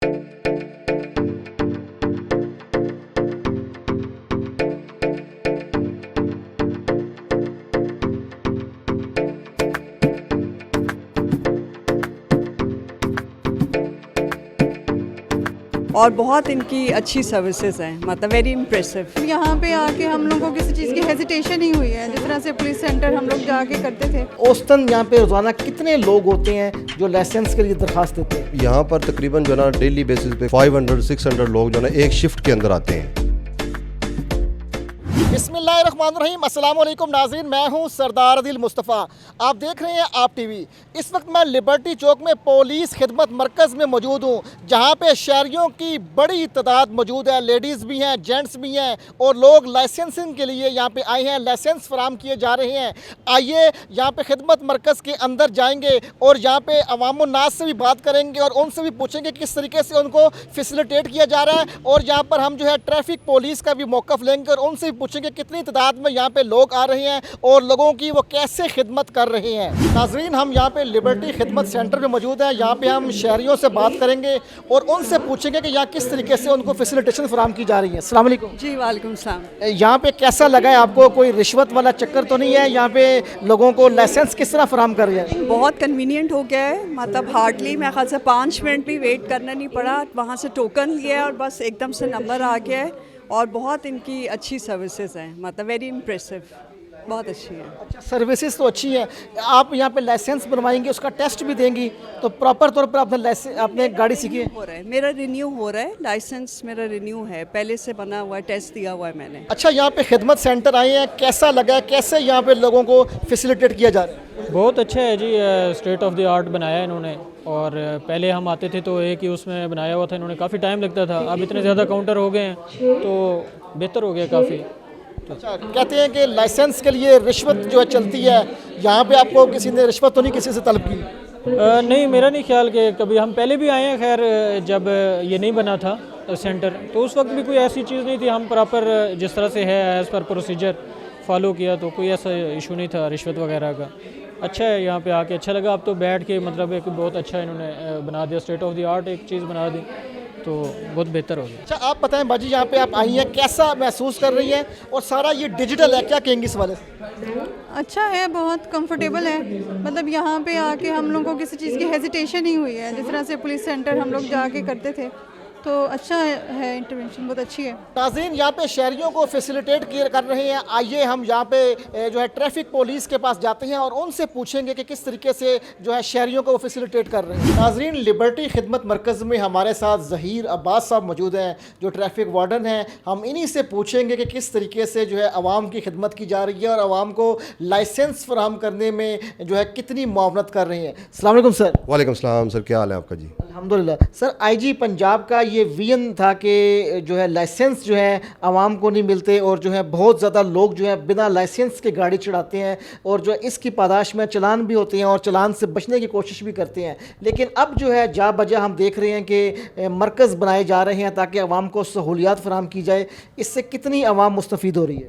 और बहुत इनकी अच्छी सर्विसेज हैं, मतलब वेरी इम्प्रेसिव। यहाँ पे आके हम लोगों को किसी चीज़ की हेजिटेशन नहीं हुई है। जिस तरह से पुलिस सेंटर हम लोग जाके करते थे। औसतन यहाँ पे रोज़ाना कितने लोग होते हैं जो लाइसेंस के लिए दरखास्त देते हैं? यहाँ पर तकरीबन जो है ना डेली बेसिस पे 500-600 लोग जो है ना एक शिफ्ट के अंदर आते हैं। बिस्मिल्लाहिर्रहमानिर्रहीम, अस्सलाम वालेकुम नाज़रीन, मैं हूं सरदार आदिल मुस्तफ़ा। आप देख रहे हैं आप टीवी। इस वक्त मैं लिबर्टी चौक में पुलिस खिदमत मरकज़ में मौजूद हूं, जहां पे शहरियों की बड़ी तादाद मौजूद है। लेडीज़ भी हैं, जेंट्स भी हैं और लोग लाइसेंसिंग के लिए यहां पे आए हैं। लाइसेंस फराम किए जा रहे हैं। आइए यहां पे खिदमत मरकज़ के अंदर जाएंगे और यहां पे अवाम नास से भी बात करेंगे और उनसे भी पूछेंगे किस तरीके से उनको फैसिलिटेट किया जा रहा है। और यहाँ पर हम जो है ट्रैफिक पुलिस का भी मौक़िफ़ लेंगे और उनसे भी पूछेंगे कितनी तादाद में यहाँ पे लोग आ रहे हैं और लोगों की वो कैसे खिदमत कर रहे हैं। नाज़रीन, हम यहाँ पे लिबर्टी खिदमत सेंटर में मौजूद हैं। यहाँ पे हम शहरियों से बात करेंगे और उनसे पूछेंगे कि यहाँ किस तरीके से उनको फैसिलिटेशन फराम की जा रही है। अस्सलाम वालेकुम जी, वालेकुम सलाम। यहाँ पे कैसा लगा है आपको? कोई रिश्वत वाला चक्कर तो नहीं है? यहाँ पे लोगों को लाइसेंस किस तरह फराम कर रही है? बहुत कन्वीनियंट हो गया है, मतलब हार्डली मेरे ख्याल से 5 मिनट भी वेट करना नहीं पड़ा। वहाँ से टोकन लिया और बस एकदम से नंबर आ गया है। और बहुत इनकी अच्छी सर्विसेज हैं, मतलब वेरी इम्प्रेसिव, बहुत अच्छी है। अच्छा, सर्विसेज तो अच्छी है। आप यहाँ पे लाइसेंस बनवाएंगे, उसका टेस्ट भी देंगी, तो प्रॉपर तौर पर आपने गाड़ी सीखी है? हो रहा है, मेरा रिन्यू हो रहा है, लाइसेंस मेरा रिन्यू है, पहले से बना हुआ है, टेस्ट दिया हुआ है मैंने। अच्छा, यहाँ पे खिदमत सेंटर आए हैं, कैसा लगा है? कैसे यहाँ पे लोगों को फैसिलिटेट किया जा रहा है? बहुत अच्छा है जी। स्टेट ऑफ द आर्ट बनाया है इन्होंने। और पहले हम आते थे तो एक ही उसमें बनाया हुआ था इन्होंने, काफ़ी टाइम लगता था। अब इतने ज़्यादा काउंटर हो गए हैं तो बेहतर हो गया काफ़ी। अच्छा, कहते हैं कि लाइसेंस के लिए रिश्वत जो है चलती है, यहाँ पे आपको किसी ने रिश्वत तो नहीं किसी से तलब की? नहीं, मेरा नहीं ख्याल कि कभी। हम पहले भी आए हैं, खैर जब ये नहीं बना था सेंटर, तो उस वक्त भी कोई ऐसी चीज़ नहीं थी। हम प्रॉपर जिस तरह से है एज़ पर प्रोसीजर फॉलो किया, तो कोई ऐसा इशू नहीं था रिश्वत वगैरह का। अच्छा है, यहाँ पे आके अच्छा लगा। अब तो बैठ के मतलब एक बहुत अच्छा इन्होंने बना दिया, स्टेट ऑफ द आर्ट एक चीज़ बना दी, तो बहुत बेहतर हो गया। अच्छा, आप बताएं बाजी, यहाँ पे आप आई हैं, कैसा महसूस कर रही हैं? और सारा ये डिजिटल है, क्या कहेंगी इस वाले से? अच्छा है, बहुत कंफर्टेबल है। मतलब यहाँ पे आके हम लोगों को किसी चीज़ की हेजिटेशन नहीं हुई है। जिस तरह से पुलिस सेंटर हम लोग जाके करते थे, तो अच्छा है, इंटरवेंशन बहुत अच्छी है। नाज़रीन, यहाँ पे शहरियों को फैसिलिटेट कर रहे हैं। आइए हम यहाँ पे जो है ट्रैफिक पुलिस के पास जाते हैं और उनसे पूछेंगे कि किस तरीके से जो है शहरियों को वो फैसिलिटेट कर रहे हैं। नाज़रीन, लिबर्टी खिदमत मरकज़ में हमारे साथ ज़हीर अब्बास साहब मौजूद हैं, जो ट्रैफिक वार्डन हैं। हम इन्हीं से पूछेंगे कि किस तरीके से जो है आवाम की खिदमत की जा रही है और आवाम को लाइसेंस फराहम करने में जो है कितनी मुआवनत कर रहे हैं। अस्सलाम वालेकुम सर। वालेकुम सलाम सर, क्या हाल है आपका जी? अल्हम्दुलिल्लाह। सर, आईजी पंजाब का ये विजन था कि जो है लाइसेंस जो है आवाम को नहीं मिलते और जो है बहुत ज़्यादा लोग जो है बिना लाइसेंस के गाड़ी चढ़ाते हैं और जो है इसकी पादाश में चलान भी होते हैं और चलान से बचने की कोशिश भी करते हैं। लेकिन अब जो है जा बजा हम देख रहे हैं कि मरकज़ बनाए जा रहे हैं ताकि आवाम को सहूलियात फराहम की जाए। इससे कितनी आवाम मुस्तफ़ीद हो रही है?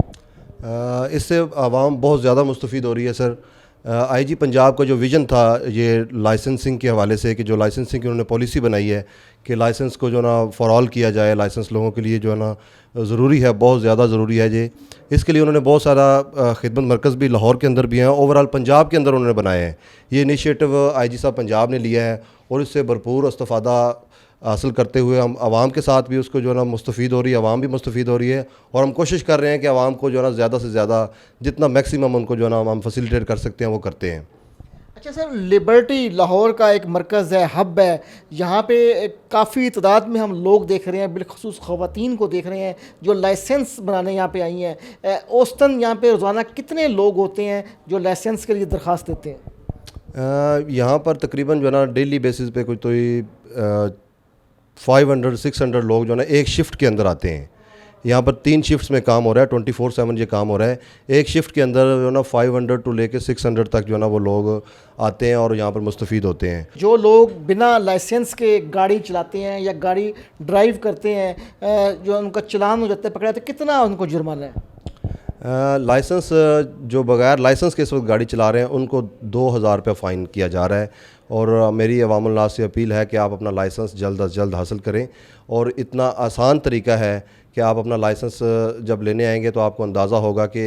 इससे आवाम बहुत ज़्यादा मुस्तफ़ीद हो रही है सर। आईजी पंजाब का जो विज़न था ये लाइसेंसिंग के हवाले से, कि जो लाइसेंसिंग की उन्होंने पॉलिसी बनाई है कि लाइसेंस को जो ना फॉर ऑल किया जाए, लाइसेंस लोगों के लिए जो है ना ज़रूरी है, बहुत ज़्यादा ज़रूरी है जी। इसके लिए उन्होंने बहुत सारा खिदमत मरकज़ भी लाहौर के अंदर भी हैं, ओवरऑल पंजाब के अंदर उन्होंने बनाए हैं। ये इनिशिएटिव आईजी साहब पंजाब ने लिया है और इससे भरपूर इस्तिफ़ादा हासिल करते हुए हम आवाम के साथ भी उसको जो है ना मुस्तफ़ीद हो रही है, आवाम भी मुस्तफ़ीद हो रही है। और हम कोशिश कर रहे हैं कि आवाम को जो है ना ज़्यादा से ज़्यादा जितना मैक्सिमम उनको जो है ना हम फैसिलिटेट कर सकते हैं वो करते हैं। अच्छा सर, लिबर्टी लाहौर का एक मरकज़ है, हब है। यहाँ पे काफ़ी तादाद में हम लोग देख रहे हैं, बिलखसूस ख़वातीन को देख रहे हैं जो लाइसेंस बनाने यहाँ पे आई हैं। औसतन यहाँ पे रोज़ाना कितने लोग होते हैं जो लाइसेंस के लिए दरख्वास्त देते हैं? यहाँ पर तकरीबन जो है ना डेली बेसिस पे कुछ तो 500-600 लोग जो है ना एक शिफ्ट के अंदर आते हैं। यहाँ पर 3 शिफ्ट्स में काम हो रहा है, 24/7 ये काम हो रहा है। एक शिफ्ट के अंदर जो है ना 500 टू लेके 600 तक जो है ना वो लोग आते हैं और यहाँ पर मुस्तफ़ीद होते हैं। जो लोग बिना लाइसेंस के गाड़ी चलाते हैं या गाड़ी ड्राइव करते हैं, जो उनका चालान हो जाता है, पकड़ा, तो कितना उनको जुर्माना है? लाइसेंस जो बगैर लाइसेंस के इस वक्त गाड़ी चला रहे हैं उनको 2000 रुपये फ़ाइन किया जा रहा है और मेरी अवामुल नास से अपील है कि आप अपना लाइसेंस जल्द अज जल्द हासिल करें। और इतना आसान तरीका है कि आप अपना लाइसेंस जब लेने आएंगे तो आपको अंदाज़ा होगा कि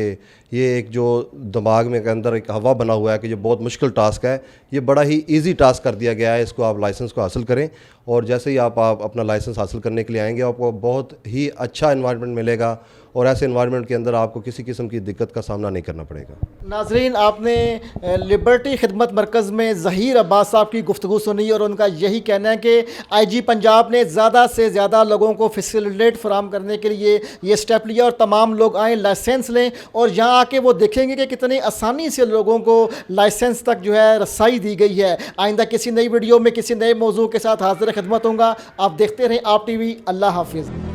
ये एक जो दिमाग में के अंदर एक हवा बना हुआ है कि जो बहुत मुश्किल टास्क है, ये बड़ा ही इजी टास्क कर दिया गया है। इसको आप लाइसेंस को हासिल करें और जैसे ही आप अपना लाइसेंस हासिल करने के लिए आएंगे आपको बहुत ही अच्छा एनवायरनमेंट मिलेगा और ऐसे एनवायरनमेंट के अंदर आपको किसी किस्म की दिक्कत का सामना नहीं करना पड़ेगा। नाजरीन, आपने लिबर्टी खिदमत मरकज़ में ज़हीर अब्बास साहब की गुफ्तगू सुनी और उनका यही कहना है कि IG पंजाब ने ज़्यादा से ज़्यादा लोगों को फैसिलिटेट फराम करने के लिए ये स्टेप लिया और तमाम लोग आएँ, लाइसेंस लें और यहाँ आके वो देखेंगे कि कितनी आसानी से लोगों को लाइसेंस तक जो है रसाई दी गई है। आइंदा किसी नई वीडियो में किसी नए मौजू के साथ हाजिर खिदमत होगा। आप देखते रहें आप TV। अल्लाह हाफिज़।